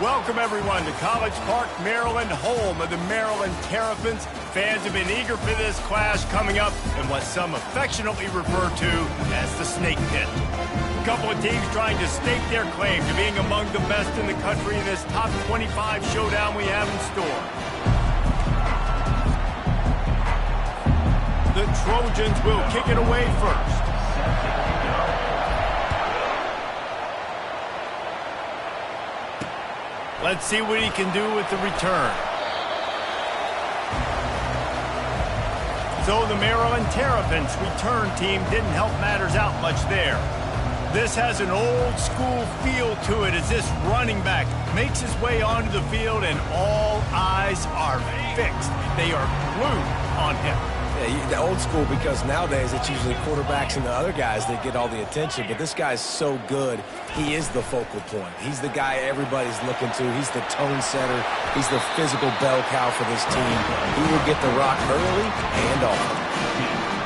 Welcome, everyone, to College Park, Maryland, home of the Maryland Terrapins. Fans have been eager for this clash coming up in what some affectionately refer to as the Snake Pit. A couple of teams trying to stake their claim to being among the best in the country in this top 25 showdown we have in store. The Trojans will kick it away first. Let's see what he can do with the return. So the Maryland Terrapins return team didn't help matters out much there. This has an old school feel to it as this running back makes his way onto the field and all eyes are fixed. They are glued on him. Yeah, the old school, because nowadays it's usually quarterbacks and the other guys that get all the attention, but this guy's so good, he is the focal point. He's the guy everybody's looking to. He's the tone setter. He's the physical bell cow for this team. He will get the rock early and often.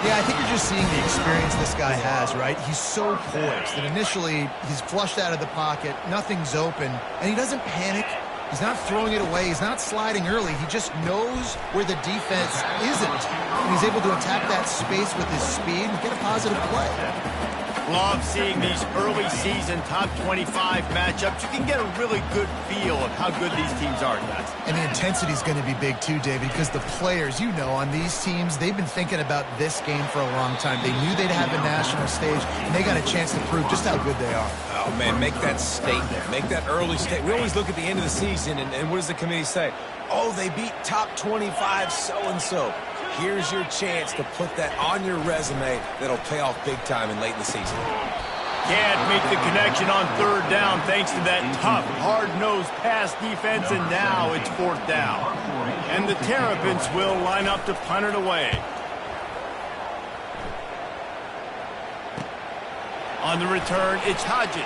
Yeah, I think you're just seeing the experience this guy has, right? He's so poised that initially he's flushed out of the pocket, nothing's open, and he doesn't panic. He's not throwing it away. He's not sliding early. He just knows where the defense isn't. And he's able to attack that space with his speed and get a positive play. Love seeing these early season top 25 matchups. You can get a really good feel of how good these teams are, guys. And the intensity is going to be big too, David, because the players, you know, on these teams, they've been thinking about this game for a long time. They knew they'd have a national stage, and they got a chance to prove just how good they are. Oh, man, make that statement. Make that early statement. We always look at the end of the season, and what does the committee say? Oh, they beat top 25 so-and-so. Here's your chance to put that on your resume that'll pay off big time and late in the season. Can't make the connection on third down thanks to that tough, hard-nosed pass defense, and now it's fourth down. And the Terrapins will line up to punt it away. On the return, it's Hodges.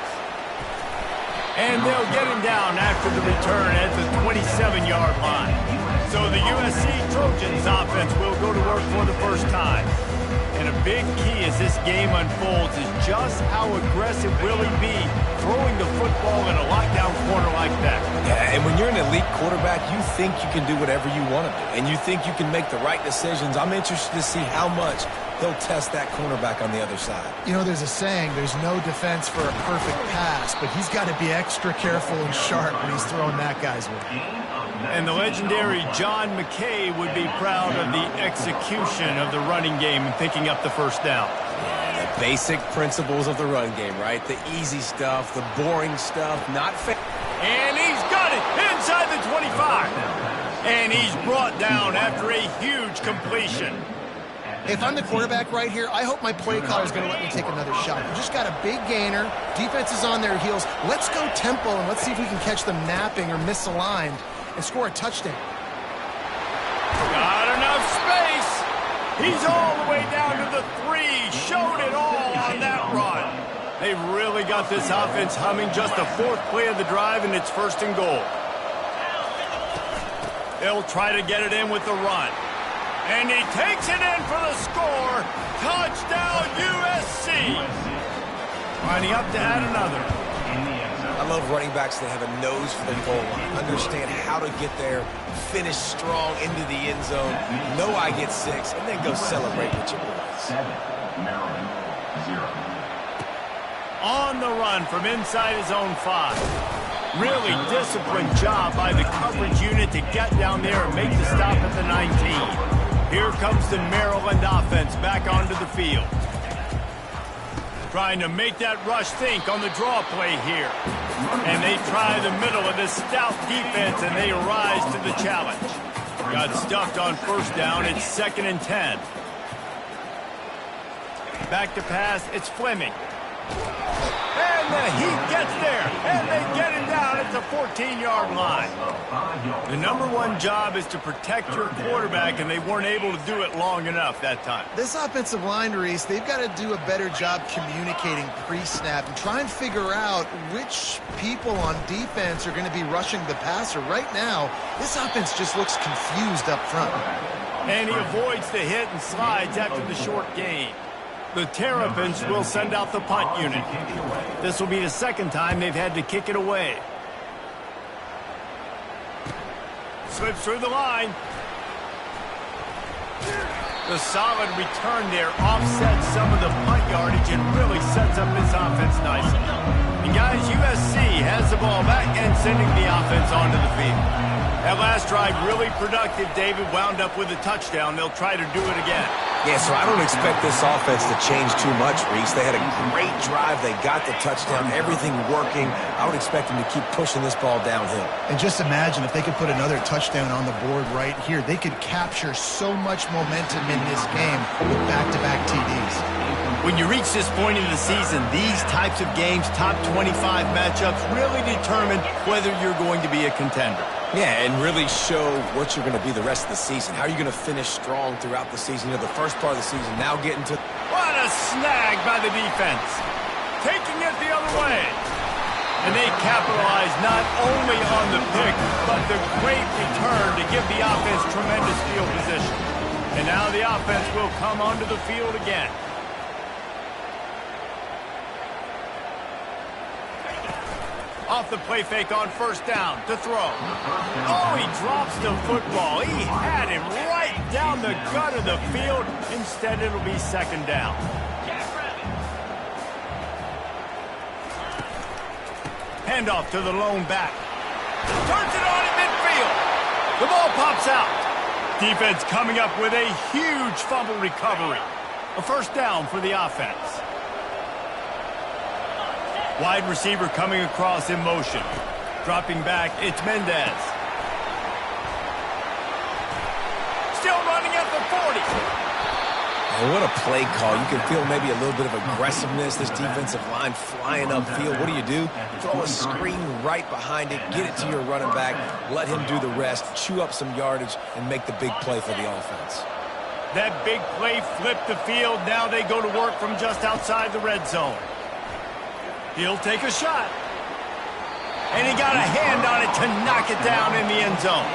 And they'll get him down after the return at the 27-yard line. So the USC Trojans offense will go to work for the first time. And a big key as this game unfolds is just how aggressive will he be throwing the football in a lockdown corner like that. Yeah, and when you're an elite quarterback, you think you can do whatever you want to do. And you think you can make the right decisions. I'm interested to see how much he'll test that cornerback on the other side. You know, there's a saying, there's no defense for a perfect pass, but he's got to be extra careful and sharp when he's throwing that guy's way. And the legendary John McKay would be proud of the execution of the running game and picking up the first down. Yeah, the basic principles of the run game, right? The easy stuff, the boring stuff, not fair. And he's got it inside the 25. And he's brought down after a huge completion. If I'm the quarterback right here, I hope my play caller is going to let me take another shot. We just got a big gainer. Defense is on their heels. Let's go tempo, and let's see if we can catch them napping or misaligned and score a touchdown. Got enough space. He's all the way down to the 3. Showed it all on that run. They've really got this offense humming. Just the fourth play of the drive, and it's first and goal. They'll try to get it in with the run. And he takes it in for the score. Touchdown, USC. Lining up to add another. I love running backs that have a nose for the goal line, understand how to get there, finish strong into the end zone, know I get 6, and then go celebrate with your boys. 7, Maryland, 0. On the run from inside his own 5. Really disciplined job by the coverage unit to get down there and make the stop at the 19. Here comes the Maryland offense back onto the field. Trying to make that rush think on the draw play here. And they try the middle of this stout defense, and they rise to the challenge. Got stuffed on first down. It's 2nd and 10. Back to pass. It's Fleming. And the Heat gets there, and they get him down at the 14-yard line. The #1 job is to protect your quarterback, and they weren't able to do it long enough that time. This offensive line, Reese, they've got to do a better job communicating pre-snap and try and figure out which people on defense are going to be rushing the passer. Right now, this offense just looks confused up front. And he avoids the hit and slides after the short gain. The Terrapins will send out the punt unit. This will be the second time they've had to kick it away. Slips through the line. The solid return there offsets some of the punt yardage and really sets up this offense nicely. And guys, USC has the ball back and sending the offense onto the field. That last drive really productive. David wound up with a touchdown. They'll try to do it again. Yeah, so I don't expect this offense to change too much, Reese. They had a great drive. They got the touchdown. Everything working. I would expect them to keep pushing this ball downhill. And just imagine if they could put another touchdown on the board right here. They could capture so much momentum in this game with back-to-back TDs. When you reach this point in the season, these types of games, top 25 matchups, really determine whether you're going to be a contender. Yeah, and really show what you're going to be the rest of the season. How are you going to finish strong throughout the season? You know, the first part of the season, now getting to... What a snag by the defense. Taking it the other way. And they capitalize not only on the pick, but the great return to give the offense tremendous field position. And now the offense will come onto the field again. Off the play fake on first down to throw. Oh, he drops the football. He had him right down the gut of the field. Instead, it'll be second down. Handoff to the lone back. Turns it on in midfield. The ball pops out. Defense coming up with a huge fumble recovery. A first down for the offense. Wide receiver coming across in motion. Dropping back, it's Mendez. Still running at the 40. And what a play call. You can feel maybe a little bit of aggressiveness. This defensive line flying upfield. What do? Throw a screen right behind it. Get it to your running back. Let him do the rest. Chew up some yardage and make the big play for the offense. That big play flipped the field. Now they go to work from just outside the red zone. He'll take a shot. And he got a hand on it to knock it down in the end zone.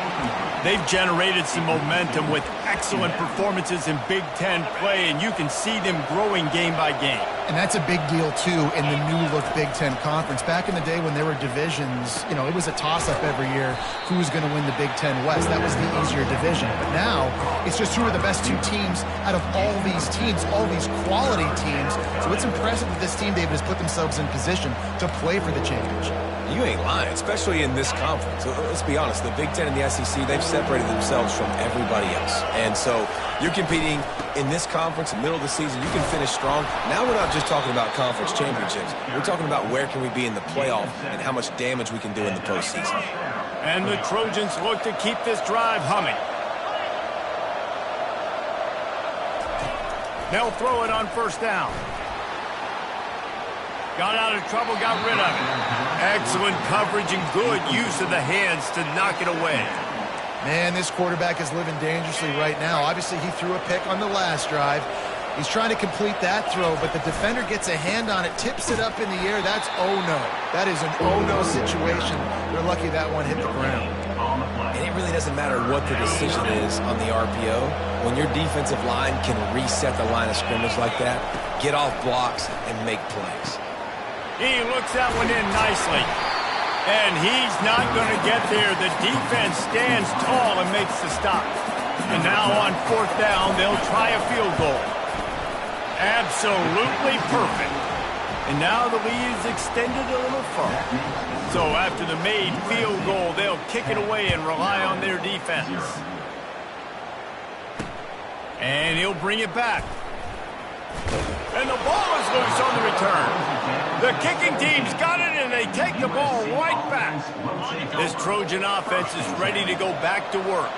They've generated some momentum with excellent performances in Big Ten play, and you can see them growing game by game. And that's a big deal, too, in the new-look Big Ten Conference. Back in the day when there were divisions, you know, it was a toss-up every year who was going to win the Big Ten West. That was the easier division. But now, it's just who are the best two teams out of all these teams, all these quality teams. So it's impressive that this team, David, has put themselves in position to play for the championship. You ain't lying, especially in this conference. Let's be honest, the Big Ten and the SEC, they've separated themselves from everybody else. And so you're competing in this conference, in the middle of the season, you can finish strong. Now we're not just talking about conference championships. We're talking about where can we be in the playoff and how much damage we can do in the postseason. And the Trojans look to keep this drive humming. They'll throw it on first down. Got out of trouble, got rid of it. Excellent coverage and good use of the hands to knock it away. Man, this quarterback is living dangerously right now. Obviously, he threw a pick on the last drive. He's trying to complete that throw, but the defender gets a hand on it, tips it up in the air. That's oh-no. That is an oh-no situation. They're lucky that one hit the ground. And it really doesn't matter what the decision is on the RPO. When your defensive line can reset the line of scrimmage like that, get off blocks and make plays. He looks that one in nicely. And he's not going to get there. The defense stands tall and makes the stop. And now on fourth down, they'll try a field goal. Absolutely perfect. And now the lead is extended a little further. So after the made field goal, they'll kick it away and rely on their defense. And he'll bring it back. And the ball is loose on the return. The kicking team's got it, and they take the ball right back. This Trojan offense is ready to go back to work.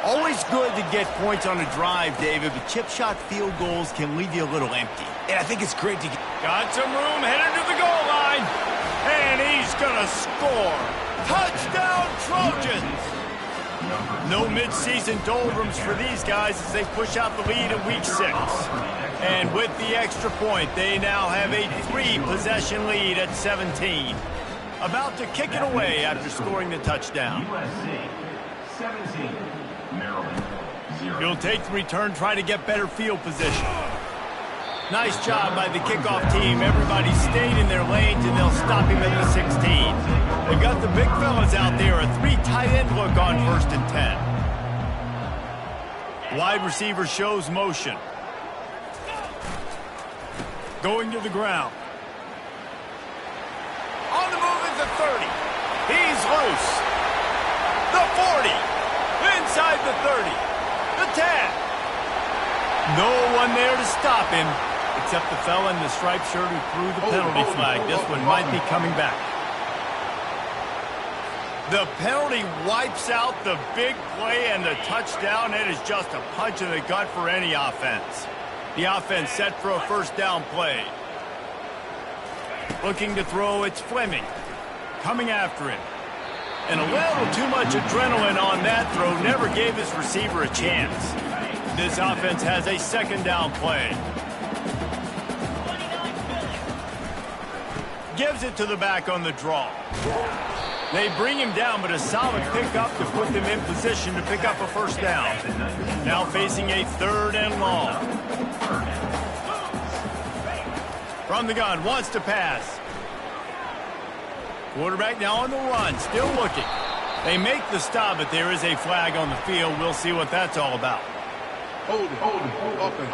Always good to get points on a drive, David, but chip shot field goals can leave you a little empty. And I think it's great to get... Got some room, headed to the goal line. And he's going to score. Touchdown, Trojans! No midseason doldrums for these guys as they push out the lead in Week 6. And with the extra point, they now have a 3-possession lead at 17. About to kick it away after scoring the touchdown. USC 17, Maryland 0. He'll take the return, try to get better field position. Nice job by the kickoff team. Everybody stayed in their lanes, and they'll stop him at the 16. They've got the big fellas out there, a 3 tight end look on 1st and 10. Wide receiver shows motion. Going to the ground. On the move is the 30. He's loose. The 40. Inside the 30. The 10. No one there to stop him, except the fella in the striped shirt who threw the penalty flag. This one might be coming back. The penalty wipes out the big play and the touchdown. It is just a punch in the gut for any offense. The offense set for a 1st down play. Looking to throw, it's Fleming. Coming after him. And a little too much adrenaline on that throw never gave his receiver a chance. This offense has a 2nd down play. Gives it to the back on the draw. They bring him down, but a solid pickup to put them in position to pick up a 1st down. Now facing a 3rd and long. From the gun, wants to pass. Quarterback now on the run, still looking. They make the stop, but there is a flag on the field. We'll see what that's all about. Hold it. Open.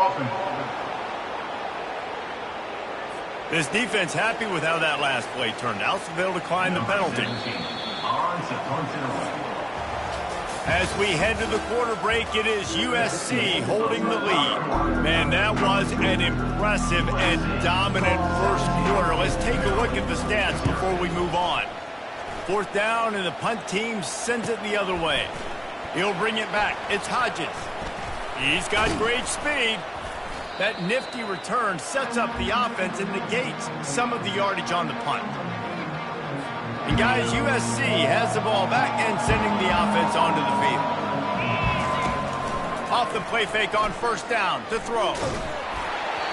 This defense happy with how that last play turned out, so they'll decline the penalty. As we head to the quarter break, it is USC holding the lead. Man, that was an impressive and dominant 1st quarter. Let's take a look at the stats before we move on. 4th down, and the punt team sends it the other way. He'll bring it back. It's Hodges. He's got great speed. That nifty return sets up the offense and negates some of the yardage on the punt. And guys, USC has the ball back and sending the offense onto the field. Off the play fake on 1st down to throw.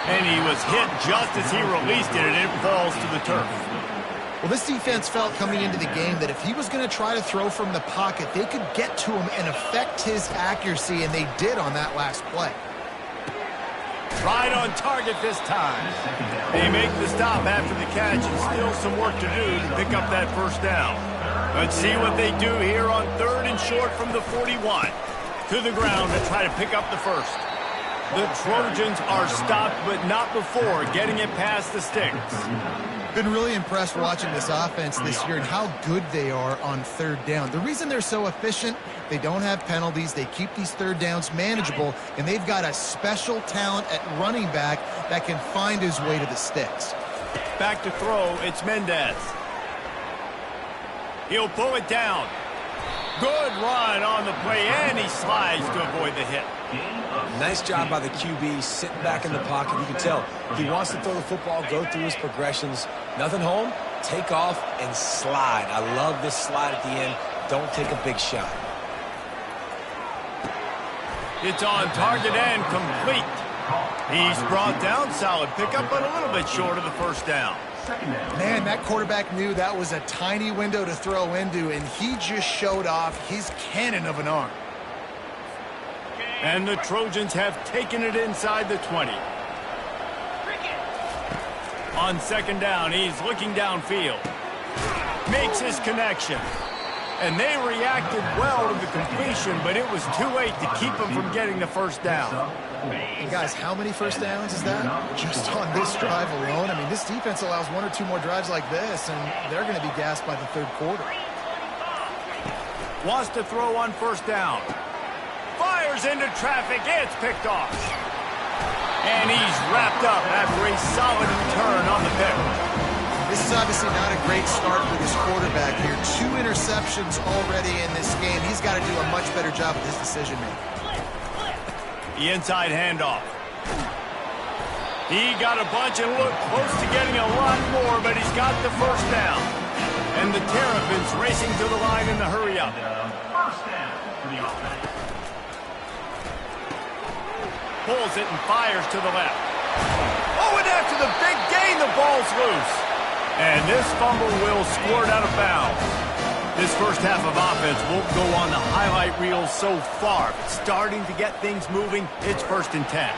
And he was hit just as he released it, and it falls to the turf. Well, this defense felt coming into the game that if he was going to try to throw from the pocket, they could get to him and affect his accuracy, and they did on that last play. Right on target this time. They make the stop after the catch, and still some work to do to pick up that 1st down. Let's see what they do here on 3rd and short from the 41. To the ground to try to pick up the 1st. The Trojans are stopped, but not before getting it past the sticks. Been really impressed watching this offense this year and how good they are on 3rd down. The reason they're so efficient, they don't have penalties. They keep these 3rd downs manageable, and they've got a special talent at running back that can find his way to the sticks. Back to throw, it's Mendez. He'll pull it down. Good run on the play, and he slides to avoid the hit. Nice job by the QB, sitting back in the pocket. You can tell he wants to throw the football, go through his progressions. Nothing home, take off, and slide. I love this slide at the end. Don't take a big shot. It's on target and complete. He's brought down, solid pickup, but a little bit short of the 1st down. Man, that quarterback knew that was a tiny window to throw into, and he just showed off his cannon of an arm. And the Trojans have taken it inside the 20. On 2nd down, he's looking downfield. Makes his connection. And they reacted well to the completion, but it was too late to keep him from getting the 1st down. And guys, how many 1st downs is that? Just on this drive alone. I mean, this defense allows 1 or 2 more drives like this, and they're going to be gassed by the 3rd quarter. Wants to throw on 1st down. Fires into traffic. It's picked off. And he's wrapped up after a solid return on the pick. This is obviously not a great start for this quarterback here. 2 interceptions already in this game. He's got to do a much better job with his decision-making. The inside handoff. He got a bunch and looked close to getting a lot more, but he's got the 1st down. And the Terrapins racing to the line in the hurry-up. 1st down for the offense. Pulls it and fires to the left. Oh, and after the big gain, the ball's loose. And this fumble will squirt out of bounds. This 1st half of offense won't go on the highlight reel so far. But starting to get things moving, it's 1st and 10.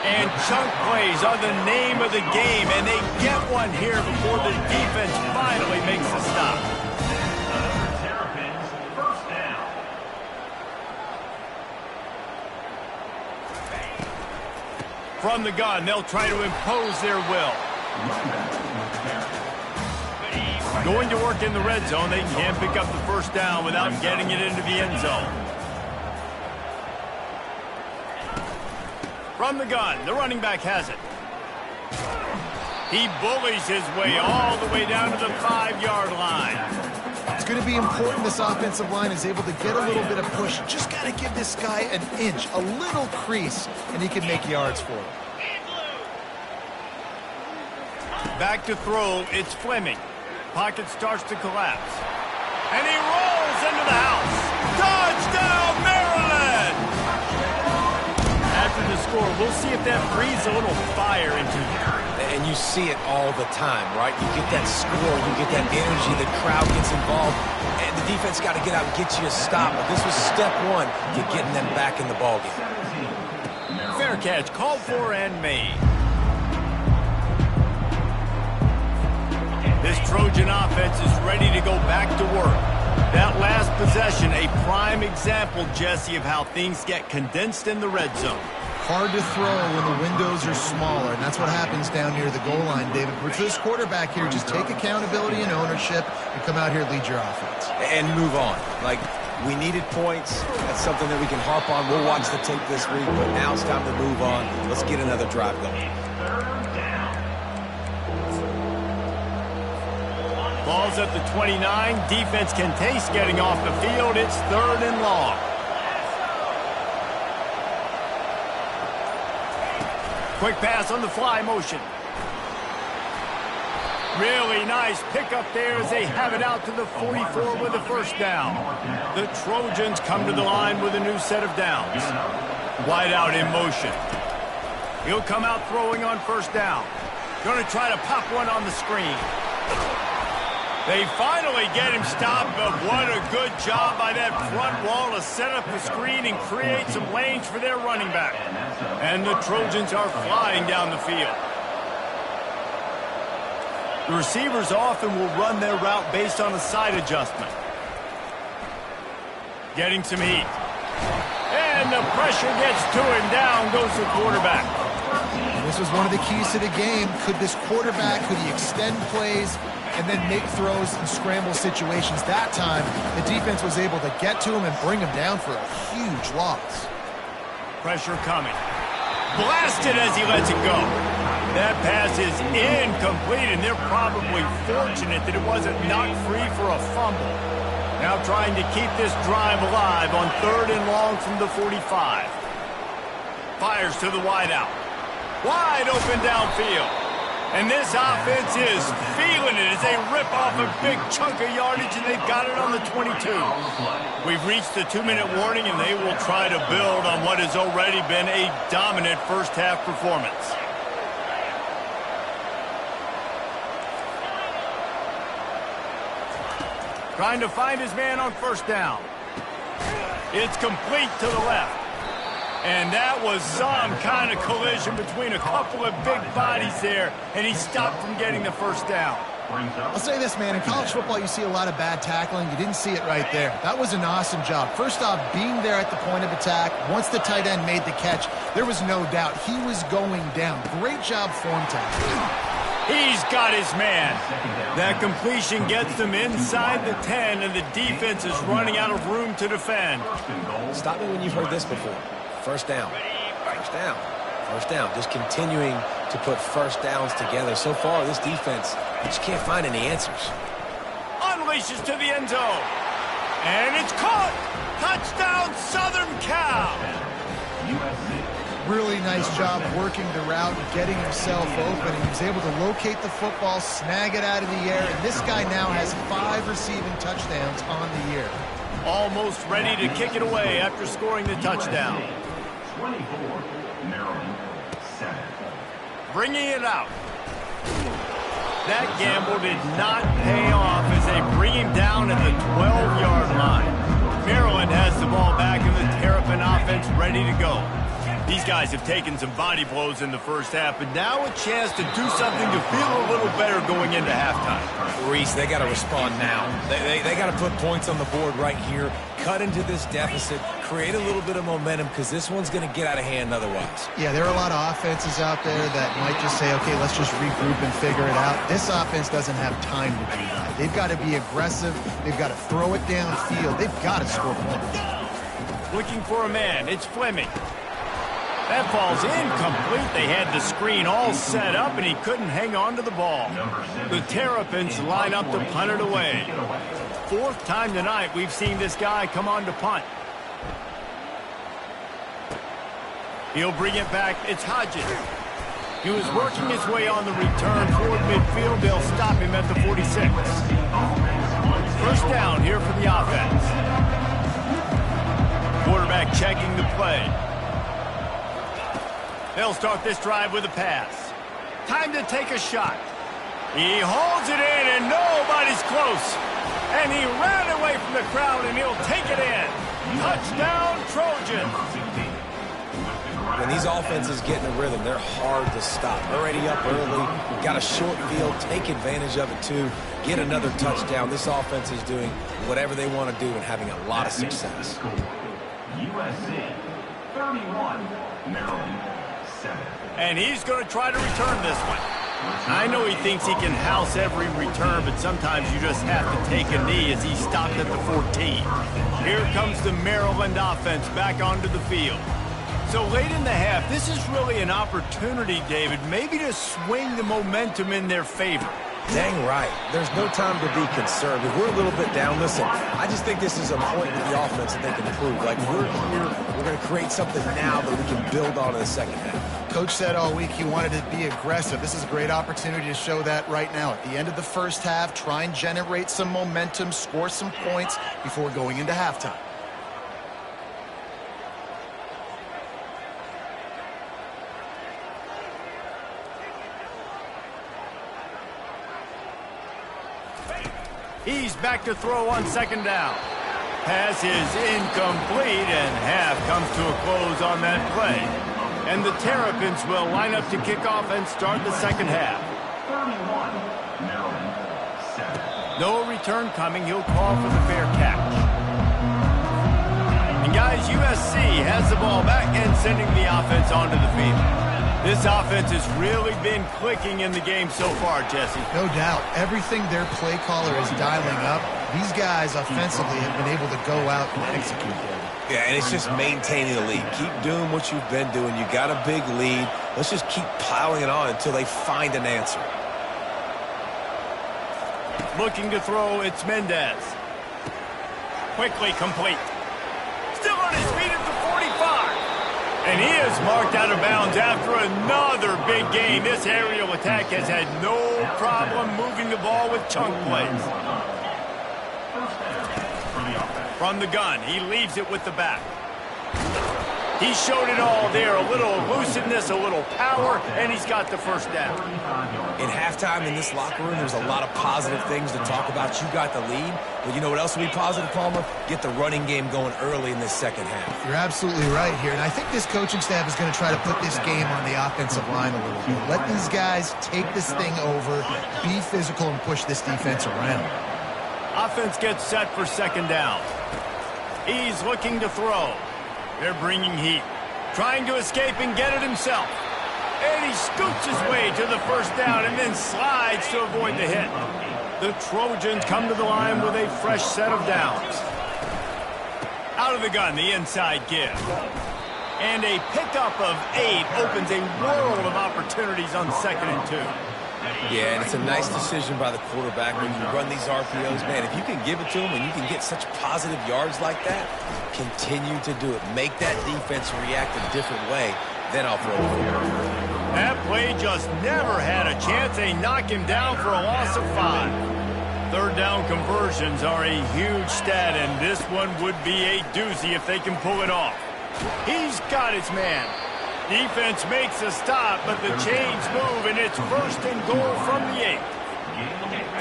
And chunk plays are the name of the game, and they get one here before the defense finally makes a stop. From the gun, they'll try to impose their will. Going to work in the red zone, they can't pick up the first down without getting it into the end zone. From the gun, the running back has it. He bullies his way all the way down to the 5-yard line. It's going to be important this offensive line is able to get a little bit of push. Just got to give this guy an inch, a little crease, and he can make yards for it. Back to throw, it's Fleming. Pocket starts to collapse. And he rolls into the house. Touchdown, Maryland! After the score, we'll see if that breathes a little fire into you. And you see it all the time, right? You get that score, you get that energy, the crowd gets involved, and the defense got to get out and get you a stop. But this was step one to getting them back in the ballgame. Fair catch, called for and made. This Trojan offense is ready to go back to work. That last possession, a prime example, Jesse, of how things get condensed in the red zone. Hard to throw when the windows are smaller, and that's what happens down near the goal line, David. But for this quarterback here, just take accountability and ownership and come out here and lead your offense. And move on. Like, we needed points. That's something that we can harp on. We'll watch the tape this week, but now it's time to move on. Let's get another drive going. Ball's at the 29. Defense can taste getting off the field. It's 3rd and long. Quick pass on the fly motion. Really nice pickup there as they have it out to the 44 with a first down. The Trojans come to the line with a new set of downs. Wide out in motion. He'll come out throwing on first down. Going to try to pop one on the screen. They finally get him stopped, but what a good job by that front wall to set up the screen and create some lanes for their running back. And the Trojans are flying down the field. The receivers often will run their route based on a side adjustment. Getting some heat. And the pressure gets to him. Down goes the quarterback. This was one of the keys to the game. Could this quarterback, could he extend plays and then make throws in scramble situations? That time, the defense was able to get to him and bring him down for a huge loss. Pressure coming. Blasted as he lets it go. That pass is incomplete, and they're probably fortunate that it wasn't knocked free for a fumble. Now trying to keep this drive alive on 3rd and long from the 45. Fires to the wideout. Wide open downfield. And this offense is feeling it as they rip off a big chunk of yardage, and they've got it on the 22. We've reached the 2-minute warning, and they will try to build on what has already been a dominant first-half performance. Trying to find his man on first down. It's complete to the left. And that was some kind of collision between a couple of big bodies there, and he stopped from getting the first down. I'll say this, man. In college football, you see a lot of bad tackling. You didn't see it right there. That was an awesome job. First off, being there at the point of attack. Once the tight end made the catch, there was no doubt he was going down. Great job form tackling. He's got his man. That completion gets them inside the 10, and the defense is running out of room to defend. Stop me when you've heard this before. First down. First down. First down. Just continuing to put first downs together. So far, this defense just can't find any answers. Unleashes to the end zone. And it's caught. Touchdown, Southern Cal. Really nice job working the route, getting himself open, and he was able to locate the football, snag it out of the air, and this guy now has 5 receiving touchdowns on the year. Almost ready to kick it away after scoring the touchdown. 24, Maryland, 7. Bringing it out. That gamble did not pay off as they bring him down at the 12-yard line. Maryland has the ball back and the Terrapin offense ready to go. These guys have taken some body blows in the first half, but now a chance to do something to feel a little better going into halftime. Reese, they got to respond now. They got to put points on the board right here, cut into this deficit, create a little bit of momentum, because this one's going to get out of hand otherwise. Yeah, there are a lot of offenses out there that might just say, okay, let's just regroup and figure it out. This offense doesn't have time to do that. They've got to be aggressive. They've got to throw it downfield. They've got to score points. Looking for a man. It's Fleming. That ball's incomplete. They had the screen all set up, and he couldn't hang on to the ball. The Terrapins line up to punt it away. Fourth time tonight we've seen this guy come on to punt. He'll bring it back. It's Hodges. He was working his way on the return toward midfield. They'll stop him at the 46. First down here for the offense. Quarterback checking the play. They'll start this drive with a pass. Time to take a shot. He holds it in, and nobody's close. And he ran away from the crowd, and he'll take it in. Touchdown, Trojans. When these offenses get in a rhythm, they're hard to stop. Already up early, got a short field, take advantage of it too, get another touchdown. This offense is doing whatever they want to do and having a lot of success. USC 31, Maryland 7. And he's going to try to return this one. I know he thinks he can house every return, but sometimes you just have to take a knee as he stopped at the 14. Here comes the Maryland offense back onto the field. So late in the half, this is really an opportunity, David, maybe to swing the momentum in their favor. Dang right. There's no time to be concerned. If we're a little bit down, listen, I just think this is a point with the offense that they can improve. Like, we're here, we're going to create something now that we can build on in the second half. Coach said all week he wanted to be aggressive. This is a great opportunity to show that right now. At the end of the first half, try and generate some momentum, score some points before going into halftime. He's back to throw on second down. Pass is incomplete, and half comes to a close on that play. And the Terrapins will line up to kick off and start the second half. 31, Maryland 7. No return coming. He'll call for the fair catch. And guys, USC has the ball back and sending the offense onto the field. This offense has really been clicking in the game so far, Jesse. No doubt. Everything their play caller is dialing up, these guys offensively have been able to go out and execute them. Yeah, and it's just maintaining the lead. Keep doing what you've been doing. You got a big lead. Let's just keep piling it on until they find an answer. Looking to throw, it's Mendez. Quickly complete. Still on his feet at the 45. And he is marked out of bounds after another big game. This aerial attack has had no problem moving the ball with chunk plays. From the gun, he leaves it with the back. He showed it all there. A little elusiveness, a little power, and he's got the first down. In halftime in this locker room, there's a lot of positive things to talk about. You got the lead. But you know what else will be positive, Palmer? Get the running game going early in this second half. You're absolutely right here. And I think this coaching staff is going to try to put this game on the offensive line a little bit. Let these guys take this thing over, be physical, and push this defense around. Offense gets set for second down. He's looking to throw. They're bringing heat. Trying to escape and get it himself. And he scoots his way to the first down and then slides to avoid the hit. The Trojans come to the line with a fresh set of downs. Out of the gun, the inside give. And a pickup of 8 opens a world of opportunities on 2nd and 2. Yeah, and it's a nice decision by the quarterback when you run these RPOs. Man, if you can give it to him and you can get such positive yards like that, continue to do it. Make that defense react a different way, then I'll throw it. That play just never had a chance. They knock him down for a loss of 5. Third down conversions are a huge stat, and this one would be a doozy if they can pull it off. He's got his man. Defense makes a stop, but the chains move, and it's 1st and goal from the 8.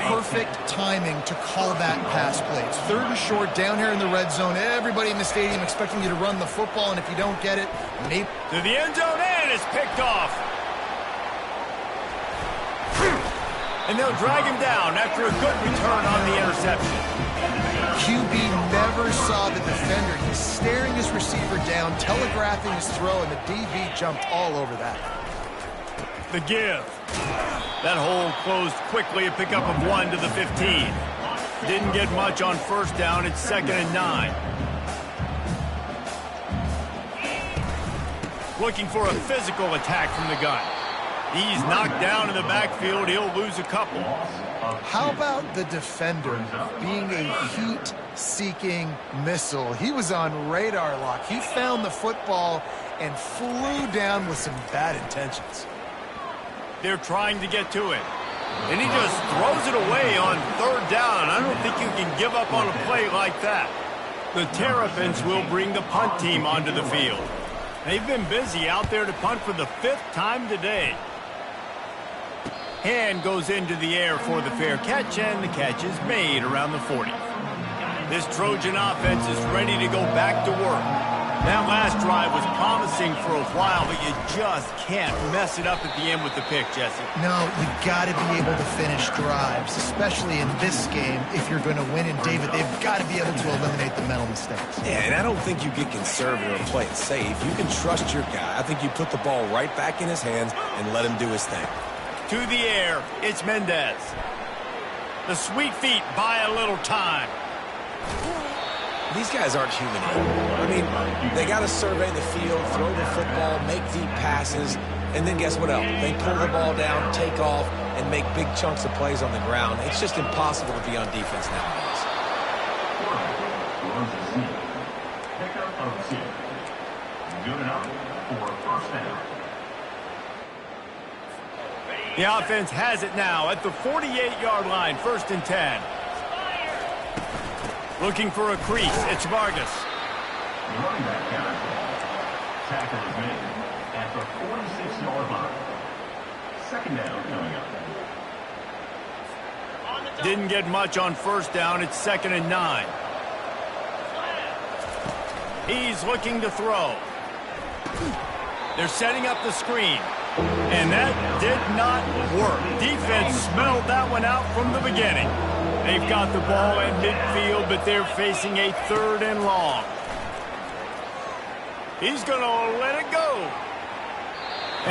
Perfect timing to call that pass play. It's 3rd and short down here in the red zone. Everybody in the stadium expecting you to run the football, and if you don't get it, maybe... To the end zone, and it's picked off. And they'll drag him down after a good return on the interception. QB never saw the defender. He's staring his receiver down, telegraphing his throw, and the DB jumped all over that. The give. That hole closed quickly, a pickup of 1 to the 15. Didn't get much on first down. It's 2nd and 9. Looking for a physical attack from the gun. He's knocked down in the backfield. He'll lose a couple. How about the defender being a heat-seeking missile? He was on radar lock. He found the football and flew down with some bad intentions. They're trying to get to it. And he just throws it away on 3rd down. I don't think you can give up on a play like that. The Terrapins will bring the punt team onto the field. They've been busy out there to punt for the 5th time today. Hand goes into the air for the fair catch, and the catch is made around the 40. This Trojan offense is ready to go back to work. That last drive was promising for a while, but you just can't mess it up at the end with the pick, Jesse. No, you've got to be able to finish drives, especially in this game. If you're going to win, and David, they've got to be able to eliminate the mental mistakes. Yeah, and I don't think you get conservative or play it safe. You can trust your guy. I think you put the ball right back in his hands and let him do his thing. To the air, it's Mendez. The sweet feet buy a little time. These guys aren't human anymore. I mean, they got to survey the field, throw the football, make deep passes, and then guess what else? They pull the ball down, take off, and make big chunks of plays on the ground. It's just impossible to be on defense nowadays. Pickup of 2. Good enough for a 1st down. The offense has it now at the 48-yard line, 1st and 10. Looking for a crease. It's Vargas. Running back contact. Tackle is made at the 46-yard line. 2nd down coming up. Didn't get much on first down. It's 2nd and 9. He's looking to throw. They're setting up the screen. And that did not work. Defense smelled that one out from the beginning. They've got the ball at midfield, but they're facing a 3rd and long. He's going to let it go.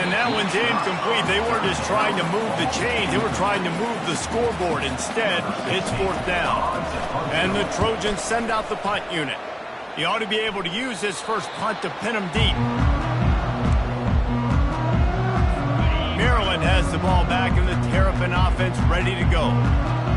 And that one's incomplete. They weren't just trying to move the chains. They were trying to move the scoreboard. Instead, it's 4th down. And the Trojans send out the punt unit. He ought to be able to use his first punt to pin him deep. Maryland has the ball back, and the Terrapin offense ready to go.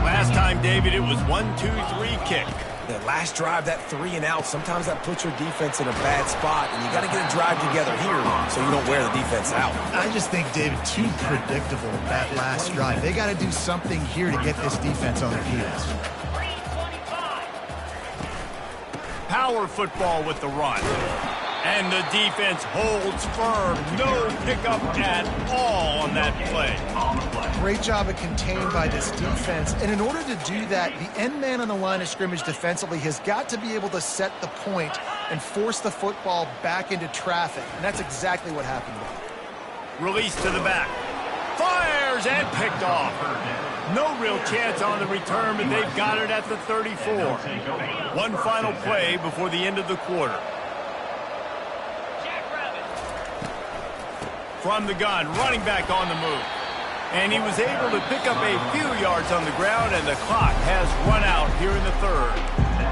Last time, David, it was 1-2-3 kick. That last drive, that 3 and out, sometimes that puts your defense in a bad spot, and you got to get a drive together here so you don't wear the defense out. I just think, David, too predictable, that last drive. They got to do something here to get this defense on their heels. Power football with the run. And the defense holds firm. No pickup at all on that play. Great job of contained by this defense. And in order to do that, the end man on the line of scrimmage defensively has got to be able to set the point and force the football back into traffic. And that's exactly what happened there. Release to the back. Fires and picked off. No real chance on the return, but they've got it at the 34. One final play before the end of the quarter. From the gun, running back on the move. And he was able to pick up a few yards on the ground, and the clock has run out here in the 3rd.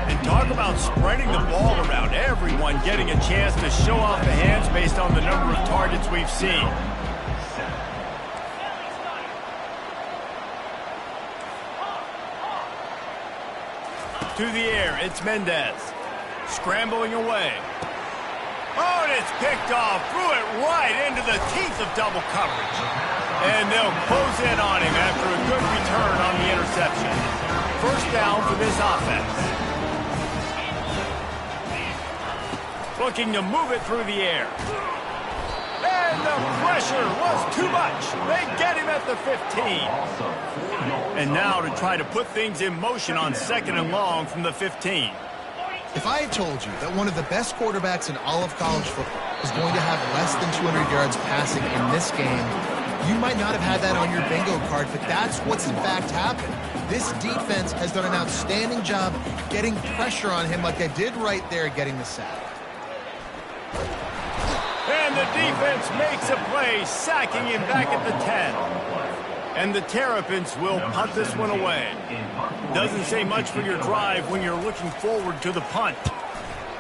And talk about spreading the ball around. Everyone getting a chance to show off the hands based on the number of targets we've seen. To the air, it's Mendez. Scrambling away. Oh, and it's picked off. Threw it right into the teeth of double coverage. And they'll close in on him after a good return on the interception. 1st down for this offense. Looking to move it through the air. And And the pressure was too much. They get him at the 15. And now to try to put things in motion on 2nd and long from the 15. If I had told you that one of the best quarterbacks in all of college football was going to have less than 200 yards passing in this game, you might not have had that on your bingo card, but that's what's in fact happened. This defense has done an outstanding job getting pressure on him like they did right there getting the sack. And the defense makes a play, sacking him back at the 10. And the Terrapins will punt this one away. Doesn't say much for your drive when you're looking forward to the punt.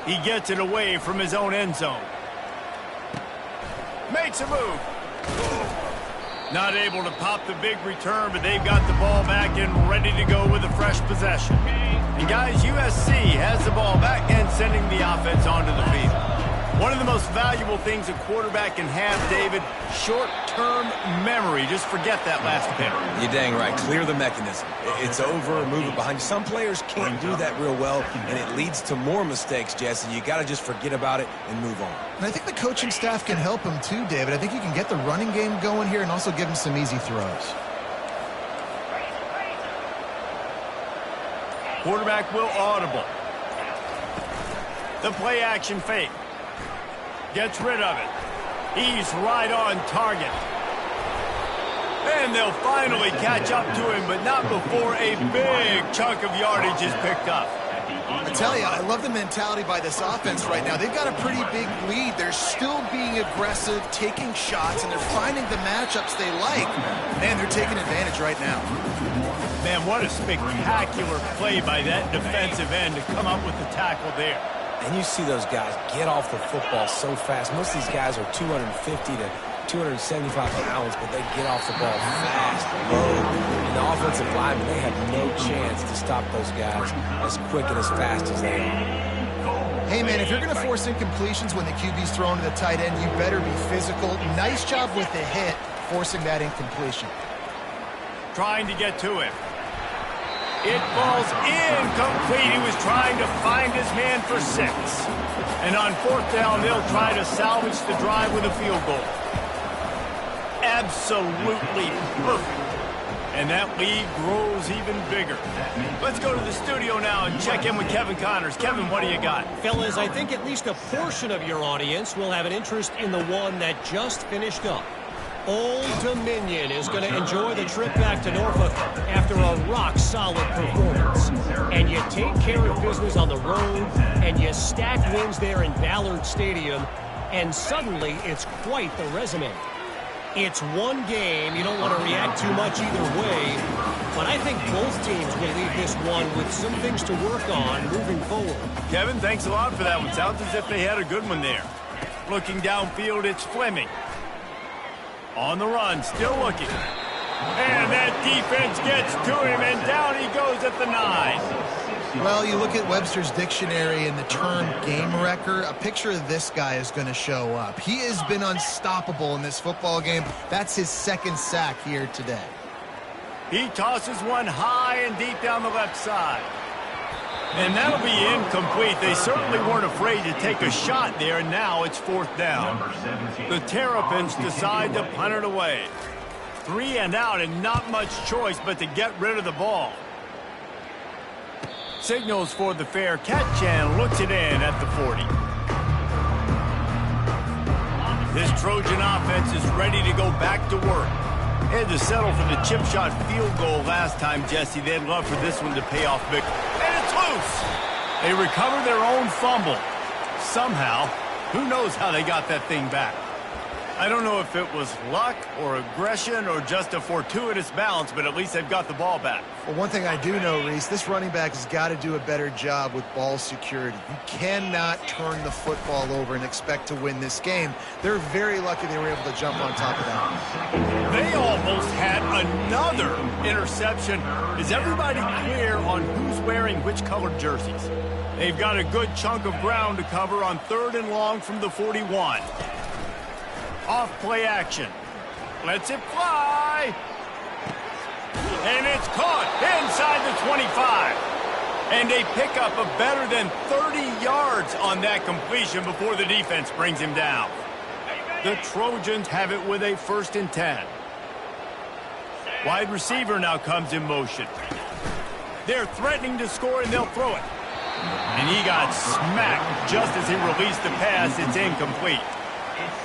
He gets it away from his own end zone. Makes a move. Not able to pop the big return, but they've got the ball back and ready to go with a fresh possession. And guys, USC has the ball back and sending the offense onto the field. One of the most valuable things a quarterback can have, David, short-term memory. Just forget that last pick. You're dang right. Clear the mechanism. It's over, move it behind you. Some players can't do that real well, and it leads to more mistakes, Jesse. You got to just forget about it and move on. And I think the coaching staff can help him too, David. I think you can get the running game going here and also give him some easy throws. Quarterback will audible. The play action fake. Gets rid of it. He's right on target. And they'll finally catch up to him, but not before a big chunk of yardage is picked up. I tell you, I love the mentality by this offense right now. They've got a pretty big lead. They're still being aggressive, taking shots, and they're finding the matchups they like. Man, they're taking advantage right now. Man, what a spectacular play by that defensive end to come up with the tackle there. And you see those guys get off the football so fast. Most of these guys are 250 to 275 pounds, but they get off the ball fast, low. And the offensive linemen, they have no chance to stop those guys as quick and as fast as they are. Hey, man, if you're going to force incompletions when the QB's thrown to the tight end, you better be physical. Nice job with the hit, forcing that incompletion. Trying to get to him. It falls incomplete. He was trying to find his man for 6. And on 4th down, they'll try to salvage the drive with a field goal. Absolutely perfect. And that lead grows even bigger. Let's go to the studio now and check in with Kevin Connors. Kevin, what do you got? Fellas, I think at least a portion of your audience will have an interest in the one that just finished up. Old Dominion is going to enjoy the trip back to Norfolk after a rock-solid performance. And you take care of business on the road, and you stack wins there in Ballard Stadium, and suddenly it's quite the resume. It's one game. You don't want to react too much either way, but I think both teams will leave this one with some things to work on moving forward. Kevin, thanks a lot for that one. Sounds as if they had a good one there. Looking downfield, it's Fleming. On the run, still looking. And that defense gets to him, and down he goes at the 9. Well, you look at Webster's dictionary and the term game wrecker, a picture of this guy is going to show up. He has been unstoppable in this football game. That's his 2nd sack here today. He tosses one high and deep down the left side. And that'll be incomplete. They certainly weren't afraid to take a shot there, and now it's 4th down. The Terrapins decide to punt it away. 3 and out, and not much choice but to get rid of the ball. Signals for the fair catch and looks it in at the 40. This Trojan offense is ready to go back to work. They had to settle for the chip shot field goal last time, Jesse. They'd love for this one to pay off big. And it's loose. They recover their own fumble. Somehow, who knows how they got that thing back. I don't know if it was luck or aggression or just a fortuitous bounce, but at least they've got the ball back. Well, one thing I do know, Reese, this running back has got to do a better job with ball security. You cannot turn the football over and expect to win this game. They're very lucky they were able to jump on top of that. They almost had another interception. Is everybody clear on who's wearing which colored jerseys? They've got a good chunk of ground to cover on 3rd and long from the 41. Off play action. Lets it fly. And it's caught inside the 25. And they pick up a better than 30 yards on that completion before the defense brings him down. The Trojans have it with a 1st and 10. Wide receiver now comes in motion. They're threatening to score, and they'll throw it. And he got smacked just as he released the pass. It's incomplete.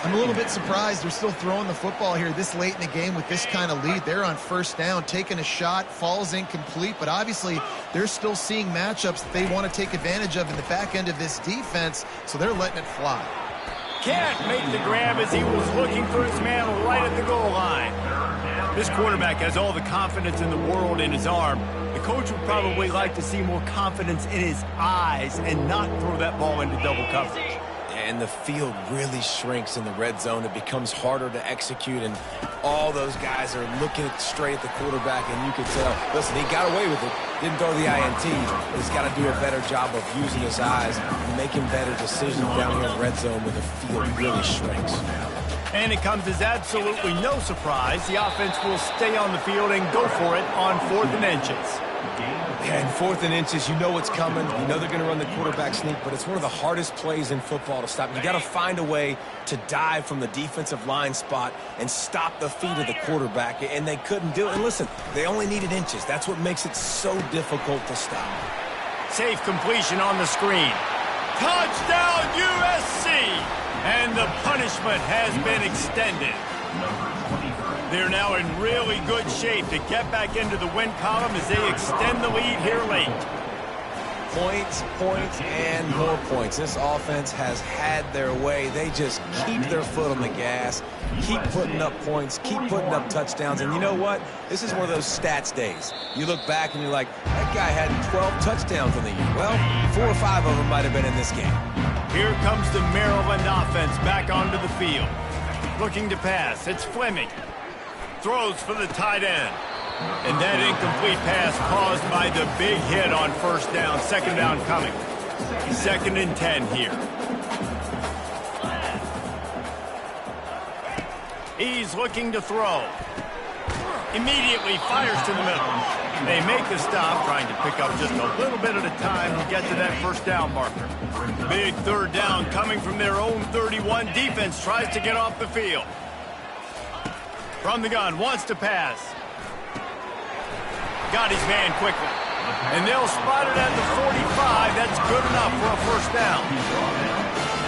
I'm a little bit surprised they're still throwing the football here this late in the game with this kind of lead. They're on 1st down, taking a shot, falls incomplete, but obviously they're still seeing matchups that they want to take advantage of in the back end of this defense, so they're letting it fly. Can't make the grab as he was looking for his man right at the goal line. This quarterback has all the confidence in the world in his arm. The coach would probably like to see more confidence in his eyes and not throw that ball into double coverage. And the field really shrinks in the red zone. It becomes harder to execute, and all those guys are looking straight at the quarterback, and you can tell, listen, he got away with it, didn't throw the INT. He's got to do a better job of using his eyes and making better decisions down here in the red zone when the field really shrinks. And it comes as absolutely no surprise. The offense will stay on the field and go for it on 4th and inches. And 4th and inches, you know what's coming. You know they're going to run the quarterback sneak, but it's one of the hardest plays in football to stop. You got to find a way to dive from the defensive line spot and stop the feet of the quarterback, and they couldn't do it. And listen, they only needed inches. That's what makes it so difficult to stop. Safe completion on the screen. Touchdown, USC! And the punishment has been extended. They're now in really good shape to get back into the win column as they extend the lead here late. Points, points, and more points. This offense has had their way. They just keep their foot on the gas, keep putting up points, keep putting up touchdowns. And you know what? This is one of those stats days. You look back and you're like, that guy had 12 touchdowns in the year. Well, 4 or 5 of them might have been in this game. Here comes the Maryland offense back onto the field. Looking to pass. It's Fleming. Throws for the tight end. And that incomplete pass caused by the big hit on 1st down. 2nd down coming. 2nd and 10 here. He's looking to throw. Immediately fires to the middle. They make the stop, trying to pick up just a little bit at a time to get to that 1st down marker. Big 3rd down coming from their own 31. Defense tries to get off the field. From the gun, wants to pass. Got his man quickly. And they'll spot it at the 45. That's good enough for a 1st down.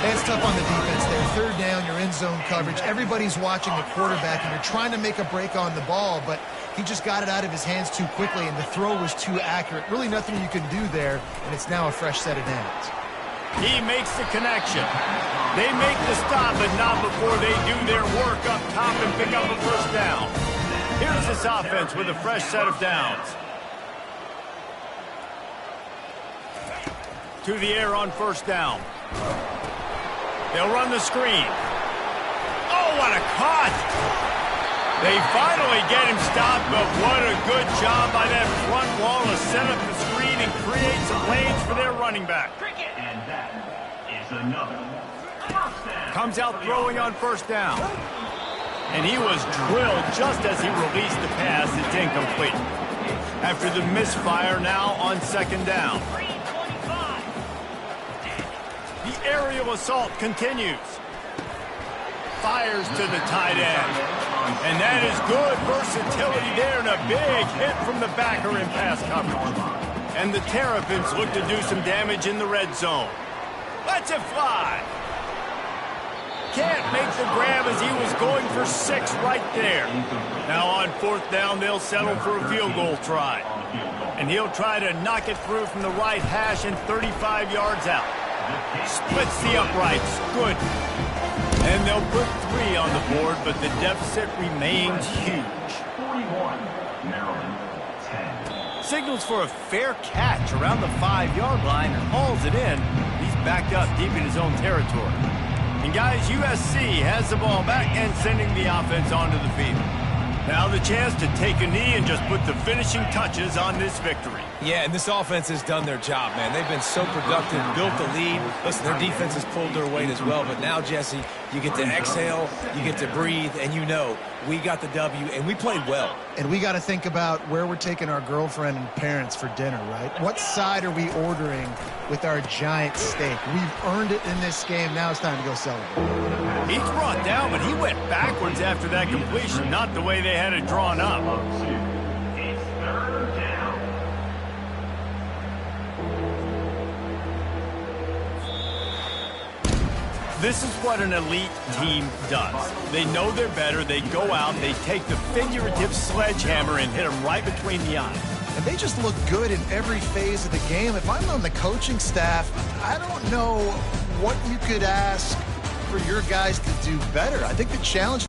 It's tough on the defense there. 3rd down, you're in zone coverage. Everybody's watching the quarterback, and you're trying to make a break on the ball, but he just got it out of his hands too quickly, and the throw was too accurate. Really nothing you can do there, and it's now a fresh set of downs. He makes the connection. They make the stop, but not before they do their work up top and pick up a 1st down. Here's this offense with a fresh set of downs. To the air on 1st down. They'll run the screen. Oh, what a cut! They finally get him stopped, but what a good job by that front wall to set up the screen and create some lanes for their running back. And that is another 1st down. Comes out throwing on 1st down. And he was drilled just as he released the pass. It's incomplete. After the misfire, now on 2nd down. The aerial assault continues. Fires to the tight end. And that is good versatility there, and a big hit from the backer in pass coverage. And the Terrapins look to do some damage in the red zone. Lets it fly. Can't make the grab as he was going for 6 right there. Now on 4th down, they'll settle for a field goal try. And he'll try to knock it through from the right hash and 35 yards out. Splits the uprights. Good. And they'll put 3 on the board, but the deficit remains huge. 41, Maryland, 10. Signals for a fair catch around the 5-yard line and hauls it in. He's backed up deep in his own territory. And guys, USC has the ball back and sending the offense onto the field. Now the chance to take a knee and just put the finishing touches on this victory. Yeah, and this offense has done their job, man. They've been so productive, built the lead. Listen, their defense has pulled their weight as well. But now, Jesse, you get to exhale, you get to breathe, and you know we got the W, and we played well. And we got to think about where we're taking our girlfriend and parents for dinner, right? What side are we ordering with our giant steak? We've earned it in this game. Now it's time to go celebrate. He's brought down, but he went backwards after that completion, not the way they had it drawn up. It's third down. This is what an elite team does. They know they're better. They go out, they take the figurative sledgehammer and hit them right between the eyes. And they just look good in every phase of the game. If I'm on the coaching staff, I don't know what you could ask for your guys to do better. I think the challenge